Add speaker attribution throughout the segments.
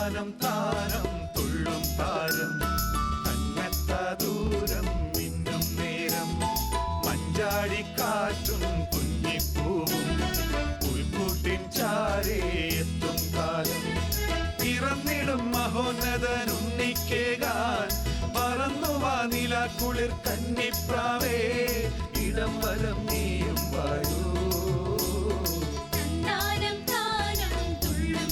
Speaker 1: തന്താനം താനം തുള്ളും താരം കണ്ണെത്താ ദൂരം മിന്നും നേരം മഞ്ചാടിക്കാറ്റും കുഞ്ഞിപ്പൂവും പുൽക്കൂട്ടിൻ ചാരേ എത്തും കാലം പിറന്നിടും മഹോന്നതനുണ്ണിക്കേകാൻ പറന്നുവാ നിലാക്കുളിർ കന്നിപ്രാവേ ഇടം വലം നീയും വായൂ
Speaker 2: തന്താനം താനം തുള്ളും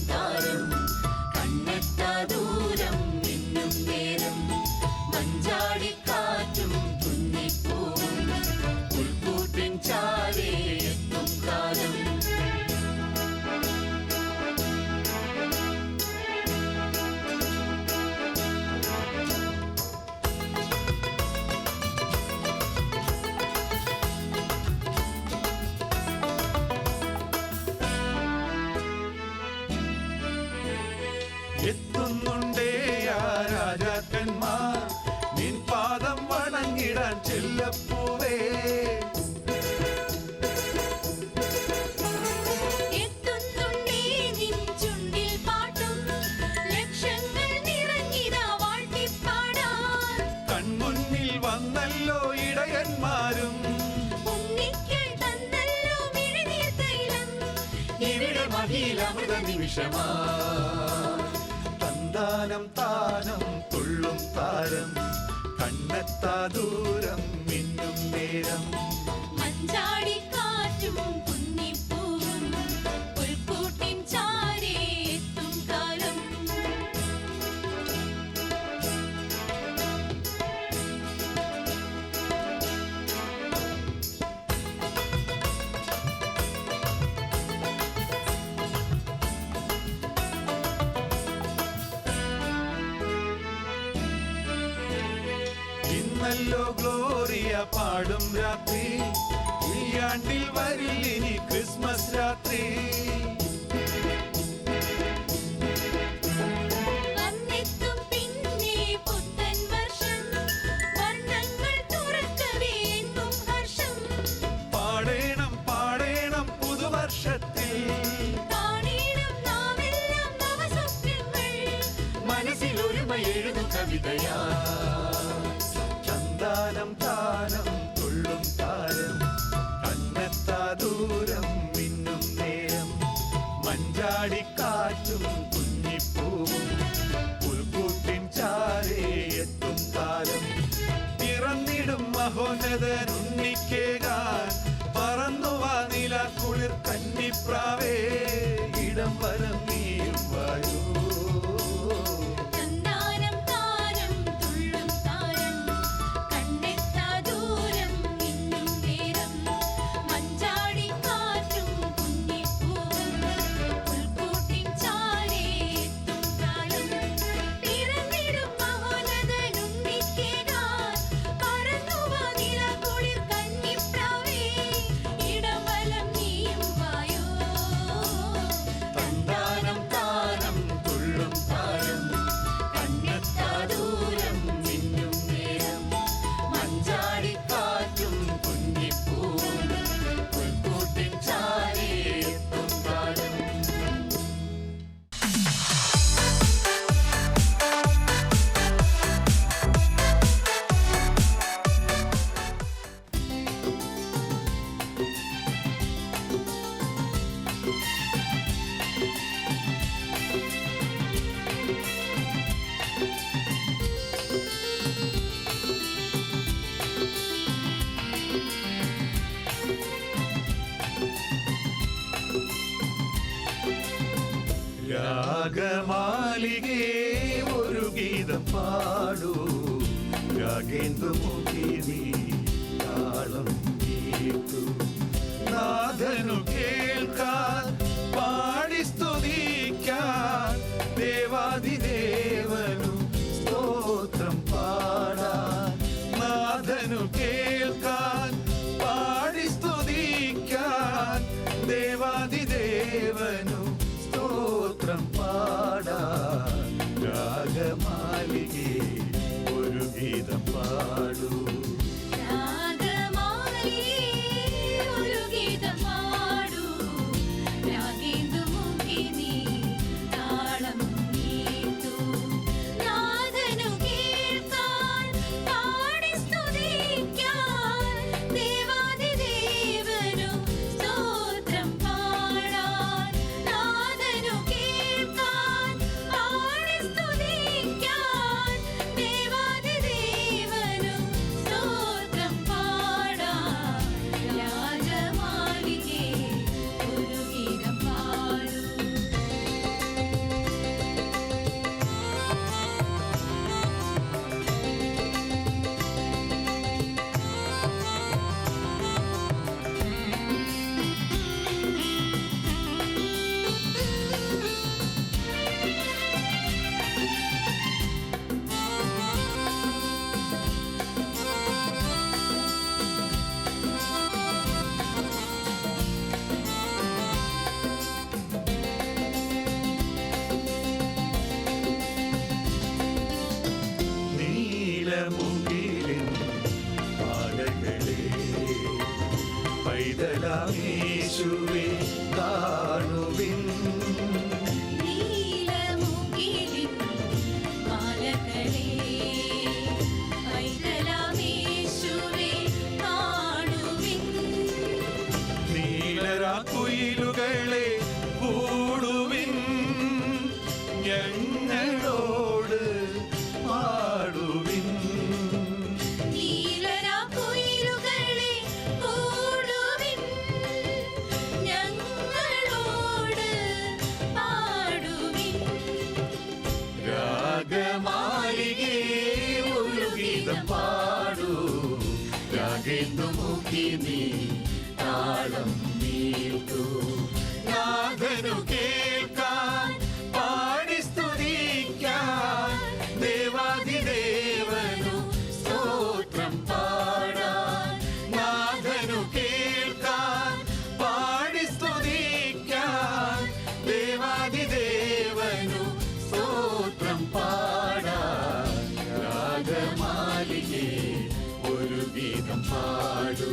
Speaker 2: താരം കണ്ണെത്താ ദൂരം മിന്നും നേരം മഞ്ചാടിക്കാറ്റും കുഞ്ഞിപ്പൂവും പുൽക്കൂട്ടിൻ ചാരേ എത്തും കാലം
Speaker 1: എത്തുന്നുണ്ടേ ആ രാജാക്കന്മാർ നിൻ പാദം വണങ്ങിടാൻ ചെല്ലപ്പൂവേ
Speaker 2: എത്തുന്നുണ്ടേ നിൻ ചുണ്ടിൽ പാട്ടും ലക്ഷങ്ങൾ നിറഞ്ഞിതാ വാഴ്ത്തിപ്പാടാൻ
Speaker 1: കൺമുന്നിൽ വന്നല്ലോ ഇടയന്മാരും
Speaker 2: ഉണ്ണിക്കൽ തന്നല്ലോ മിഴിനീർ തൈലം ഇവിടെ മഹിളമൃത നിമിഷമാ
Speaker 1: തന്താനം താനം തുള്ളും താരം കണ്ണെത്താ ദൂരം മിന്നും നേരം
Speaker 2: മഞ്ചാടിക്കാറ്റും കുഞ്ഞിപ്പൂവും പുൽക്കൂട്ടിൻ ചാരേ എത്തും കാലം
Speaker 1: ഇന്നല്ലോ ഗ്ലോറിയ പാടും രാത്രി ഈ ആണ്ടിൽ വരില്ലിനി ക്രിസ്മസ് രാത്രി
Speaker 2: വന്നെത്തും പിന്നെ പുത്തൻ വർഷം വർണ്ണങ്ങൾ തുറക്കവേ എന്നും ഹർഷം
Speaker 1: പാടേണം പാടേണം പുതുവർഷത്തിൽ
Speaker 2: കാണേണം നാമെല്ലാം നവസ്വപ്നങ്ങൾ മനസ്സിലൊരുമ എഴുതും കവിതയാ
Speaker 1: തന്താനം താനം തുള്ളും താരം കണ്ണെത്താ ദൂരം മിന്നും നേരം മഞ്ചാടിക്കാറ്റും കുഞ്ഞിപ്പൂവും പുൽക്കൂട്ടിൻ ചാരേ എത്തും കാലം പിറന്നിടും മഹോന്നതനുണ്ണിക്കേകാൻ പറന്നുവാ നിലാക്കുളിർ കന്നിപ്രാവേ ഇടം വലം നീയും വായൂ
Speaker 2: തന്താനം താനം തുള്ളും താരം കണ്ണെത്താ ദൂരം മിന്നും നേരം മഞ്ചാടിക്കാറ്റും കുഞ്ഞിപ്പൂവും പുൽക്കൂട്ടിൻ ചാരേ എത്തും കാലം പിറന്നിടും മഹോന്നതനുണ്ണിക്കേകാൻ പറന്നുവാ നിലാക്കുളിർ കന്നിപ്രാവേ ഇടം വലം നീയും വായോ
Speaker 1: തന്താനം താനം തുള്ളും താരം കണ്ണെത്താ ദൂരം മിന്നും നേരം മഞ്ചാടിക്കാറ്റും കുഞ്ഞിപ്പൂവും പുൽക്കൂട്ടിൻ ചാരേ എത്തും കാലം രാഗമാലികേ ഒരു ഗീതം പാടൂ രാഗേന്ദുമുഖി നീ താളം കേട്ടു നാഥനു കേൾക്കാൻ പാടി സ്തുതിക്കാൻ ദേവാദിദേവനു സ്തോത്രം പാടാ നീലമുകിലിൻ പാതകളെ പൈതലാമേശുവേ കാണുവിൻ.
Speaker 2: നീലമുകിലിൻ മാലകളെ പൈതലാമേശുവേ കാണുവിൻ.
Speaker 1: നീലരാക്കുയിലുകളെ കൂടുവിൻ, ഞങ്ങളോട് പാടുവിൻ.
Speaker 2: നീലരാക്കുയിലുകളെ കൂടുവിൻ, ഞങ്ങളോട് പാടുവിൻ.
Speaker 1: രാഗമാലികേ ഒരു ഗീതം പാടൂ, രാഗേന്ദുമുഖി നീ താളം നീട്ടു. നാഥനു കേൾക്കാൻ പാടി സ്തുതിക്കാൻ, ദേവാധിദേവനു സ്തോത്രം പാടാൻ. നാഥനു കേൾക്കാൻ പാടി സ്തുതിക്കാൻ, ദേവാധിദേവനു സ്തോത്രം പാടാൻ. രാഗമാലികേ ഒരു ഗീതം പാടൂ.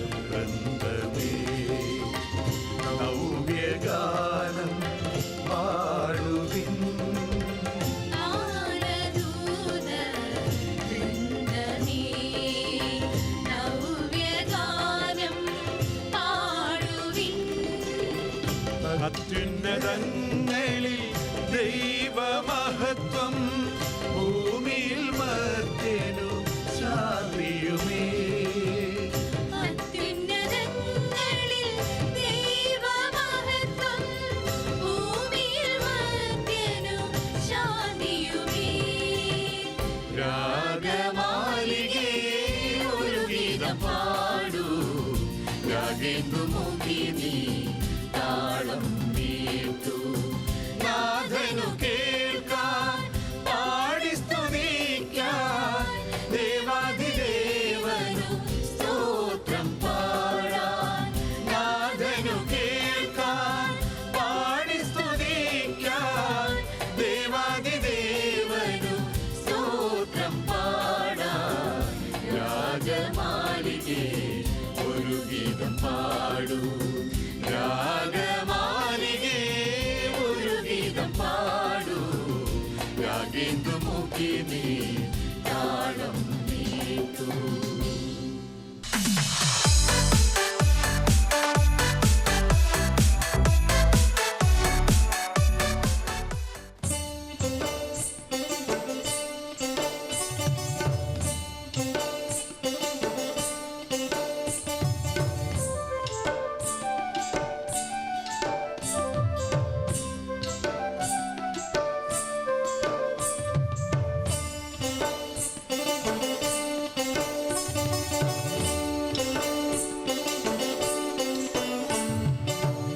Speaker 1: വാനദൂതവൃന്ദമേ നവ്യഗാനം പാടുവിൻ.
Speaker 2: ആനദൂതവൃന്ദമേ നവ്യഗാനം പാടുവിൻ.
Speaker 1: അത്യുന്നതങ്ങളിൽ ദൈവമഹത്വം, ഭൂമിയിൽ മർത്യനു ശാന്തിയുമേ.
Speaker 2: അത്യുന്നതങ്ങളിൽ ദൈവമഹത്വം, ഭൂമിയിൽ മർത്യനു ശാന്തിയുമേ.
Speaker 1: രാഗമാലികേ ഒരു ഗീതം പാടൂ, രാഗേന്ദുമുഖി നീ താളം നീട്ടു. നാഥനു കേൾക്കാൻ പാടി സ്തുതിക്കാൻ, ദേവാധിദേവനു സ്തോത്രം പാടാൻ. നാഥനു കേൾക്കാൻ പാടി സ്തുതിക്കാൻ, ദേവാധിദേവനു സ്തോത്രം പാടാൻ. രാഗമാലികേ ഒരു ഗീതം പാടൂ, രാഗമാലികേ ഒരു ഗീതം പാടൂ. രാഗേന്ദുമുഖി നീ താളം നീട്ടു.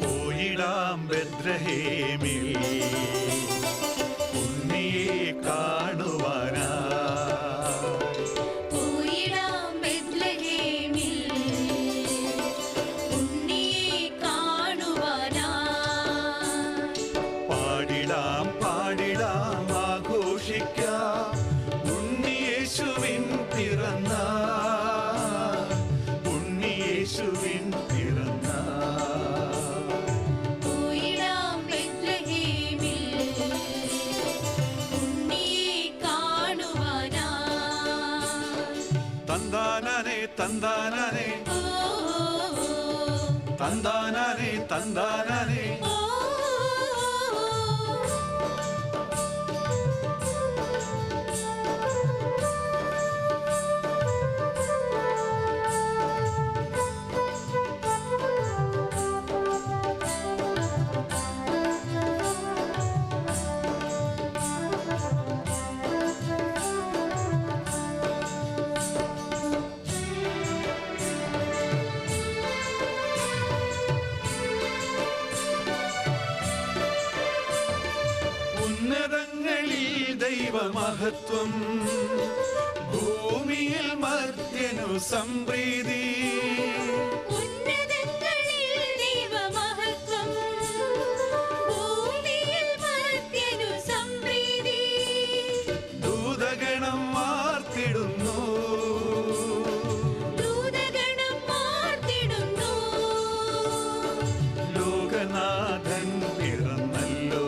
Speaker 1: പോയിടാം ബെത്ലഹേമിൽ ഉണ്ണിയെ കാണുവാനാ.
Speaker 2: പോയിടാം ബെത്ലഹേമിൽ ഉണ്ണിയെ കാണുവാനായി.
Speaker 1: പാടിടാം പാടിടാം ആഘോഷിക്കാം, ഉണ്ണിയേശുവിൻ പിറന്നാൾ, ഉണ്ണിയേശുവിൻ പിറന്നാൾ.
Speaker 2: പോയിടാം ബെത്ലഹേമിൽ ഉണ്ണിയെ കാണുവാനായി.
Speaker 1: തന്താനേ തന്താനേ
Speaker 2: ഓ,
Speaker 1: തന്താനേ തന്താനേ.
Speaker 2: ഓ, ഓ.
Speaker 1: ദൈവമഹത്വം ഭൂമിയിൽ മർത്യനു സംപ്രീതി
Speaker 2: ഉന്നതങ്ങളിൽ ദൈവമഹത്വം ഭൂമിയിൽ മർത്യനു സംപ്രീതി
Speaker 1: ദൂതഗണം വാർത്തിടുന്നു ലോകനാഥൻ പിറന്നല്ലോ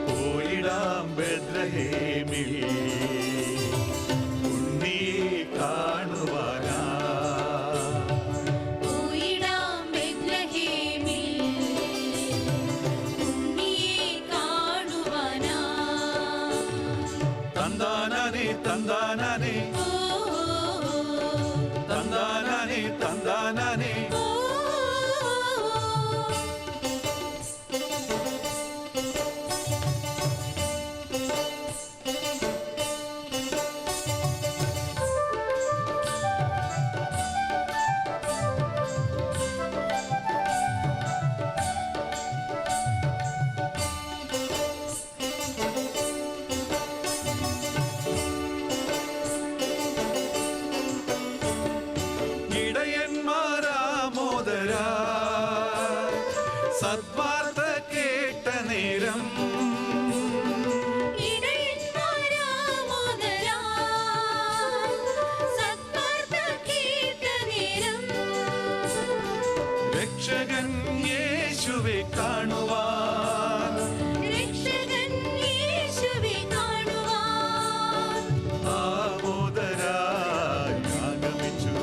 Speaker 1: പോയിടാം ബെത്ലഹേമിൽ ഉണ്ണിയെ കാണുവാനാ തന്താനേ തന്താനേ തന്താനേ തന്താനേ സദ്വാർത്ത കേട്ട നേരം രക്ഷകൻ യേശുവെ കാണുവാൻ ആമോദരായി ആഗമിച്ചു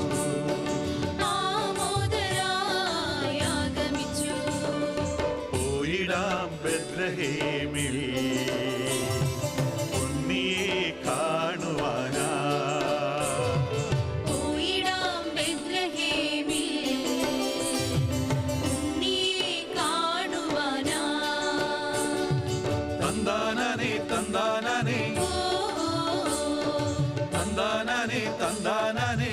Speaker 1: പോയിടാം ബെത്ലഹേമിൽ ഉണ്ണിയെ കാണുവാനാ തന്താനേ തന്താനേ തന്താനേ തന്താനേ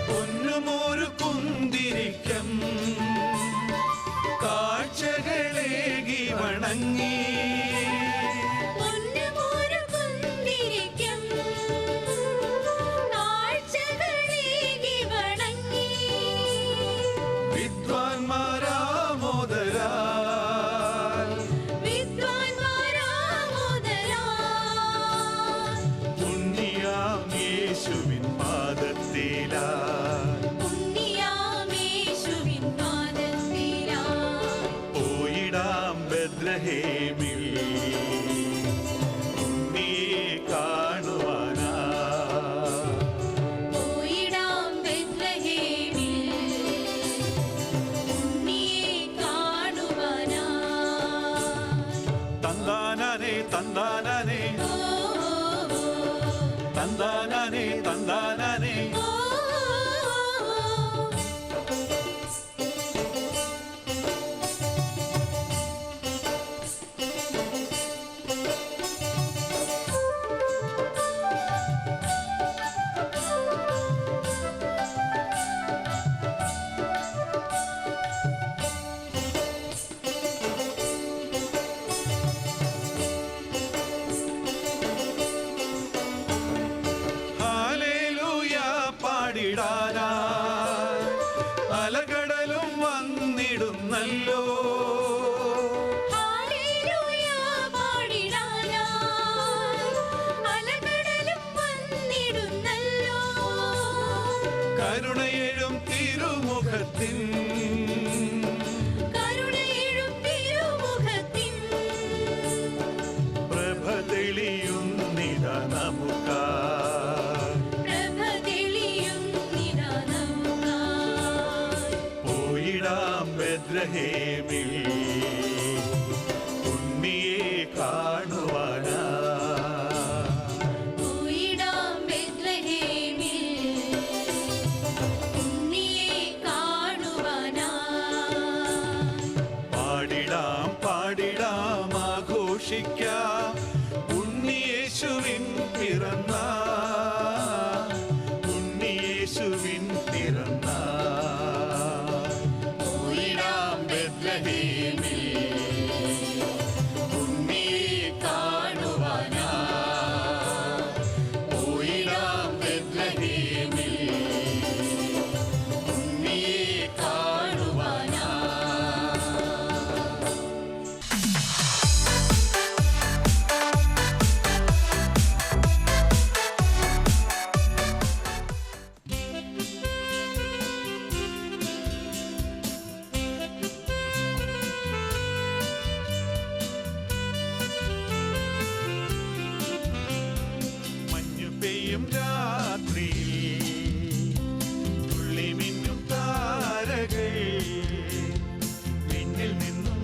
Speaker 1: പൊന്നുമൊരു കുന്തിരിക്കം കാഴ്ചകളേകി വണങ്ങി ഉണ്ണിയാം യേശുവിൻ പാദത്തിലാ പോയിടാം ബെത്ലഹേമിൽ ഉണ്ണിയെ കാണുവാനാ തന്താനേ തന്താനേ തന്താനേ തന്താനേ അലകടലും വന്നിടുന്നല്ലോ കരുണയെഴും തിരുമുഖത്തിൻ പ്രഭ തെളിയുന്നിത നമുക്കാ പോയിടാം ബെത്ലഹേമിൽ ഉണ്ണിയെ കാണുവാനാ.
Speaker 2: പോയിടാം ബെത്ലഹേമിൽ ഉണ്ണിയെ കാണുവാനായി.
Speaker 1: പാടിടാം പാടിടാം ആഘോഷിക്കാം ഉണ്ണിയേശുവിൻ പിറന്ന ഉണ്ണിയേശുവിൻ പിറന്ന. പോയിടാം ബെത്ലഹേമിൽ ഉണ്ണിയെ കാണുവാനാ. പോയിടാം ബെത്ലഹേമിൽ ഉണ്ണിയെ കാണുവാനാ. മഞ്ഞു പെയ്യും രാത്രിയിൽ തുള്ളി മിന്നും താരകൾ വിണ്ണിൽ നിന്നും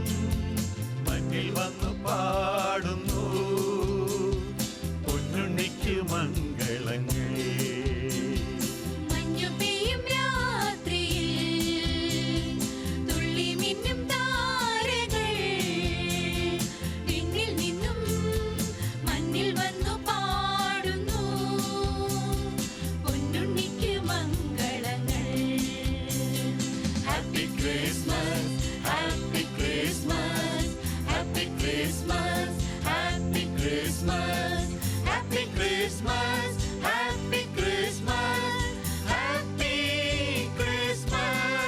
Speaker 1: മഞ്ഞിൽ വന്നു പാടുന്നു പൊന്നുണ്ണിക്ക് മംഗളങ്ങൾ.
Speaker 2: മഞ്ഞു പെയ്യും രാത്രിയിൽ തുള്ളി മിന്നും താരകൾ വിണ്ണിൽ നിന്നും മണ്ണിൽ വന്നു പാടുന്നു പൊന്നുണ്ണിക്ക് മംഗളങ്ങൾ.
Speaker 1: Happy Christmas happy Christmas happy Christmas happy Christmas happy Christmas happy Christmas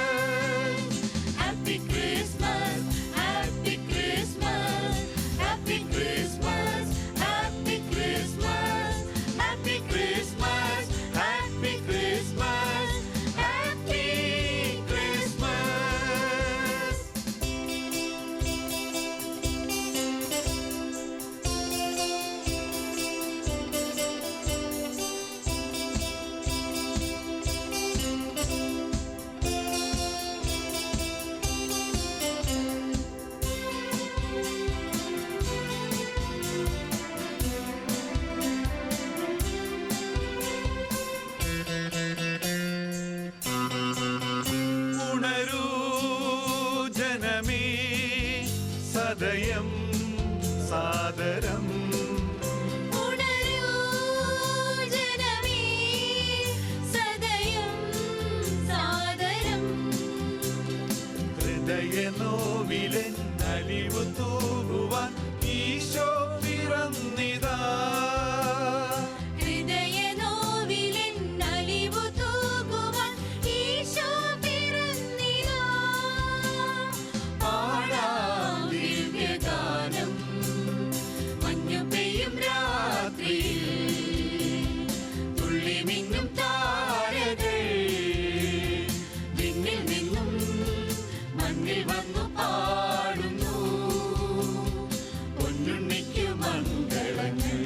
Speaker 1: happy Christmas happy Christmas happy Christmas happy Christmas happy Christmas happy Christmas happy Christmas happy Christmas. ഉണരൂ ജനമേ സദയം സാദരം.
Speaker 2: ഉണരൂ ജനമേ സദയം സാദരം.
Speaker 1: ഹൃദയനോവിലൻ അലിവു തൂകുവാൻ ഈശോ പിറന്നിതാ.
Speaker 2: ഹൃദയനോവിലെൻ അലിവു തൂകുവാൻ ഈശോ പിറന്നിതാ.
Speaker 1: പാടാം ദിവ്യഗാനം
Speaker 2: മഞ്ഞു പെയ്യും
Speaker 1: രാത്രിയിൽ തുള്ളി മിന്നും താരകൾ വിണ്ണിൽ നിന്നും മണ്ണിൽ വന്നു പാടുന്നു പൊന്നുണ്ണിക്ക് മംഗളങ്ങൾ.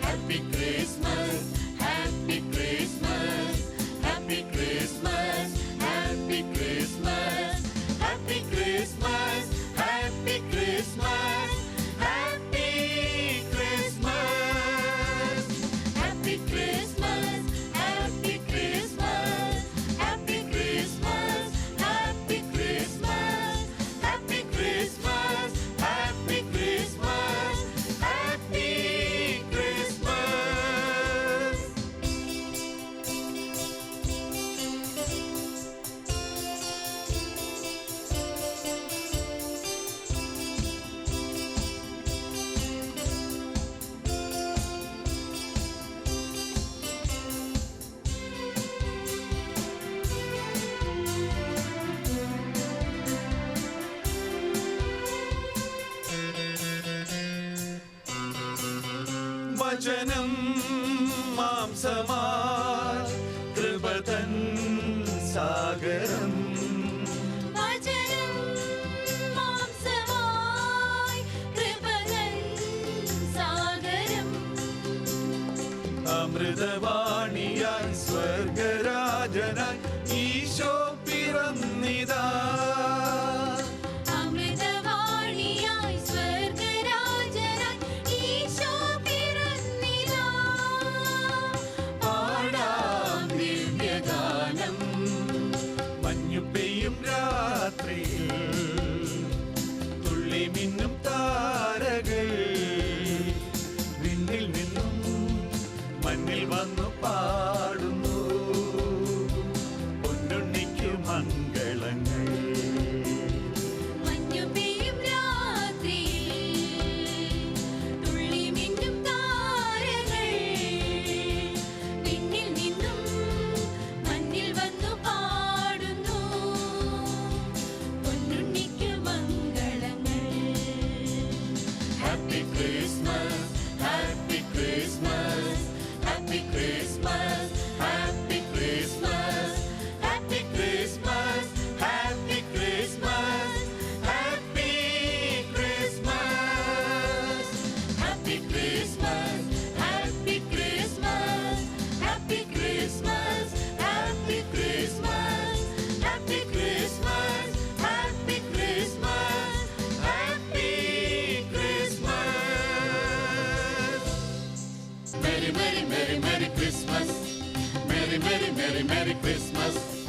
Speaker 1: Happy Christmas happy Christmas happy Christmas happy Christmas happy Christmas happy Christmas happy Christmas happy Christmas happy Christmas happy Christmas happy Christmas happy Christmas happy Christmas happy Christmas. വചനം മാംസമായി കൃപതൻ സാഗരം.
Speaker 2: വചനം മാംസമായി കൃപതൻ സാഗരം.
Speaker 1: അമൃതവാണിയായി സ്വർഗരാജനായി Isho പിറന്നിതാ. Merry, Merry, Merry, Merry Christmas. Merry, Merry, Merry, Merry Christmas.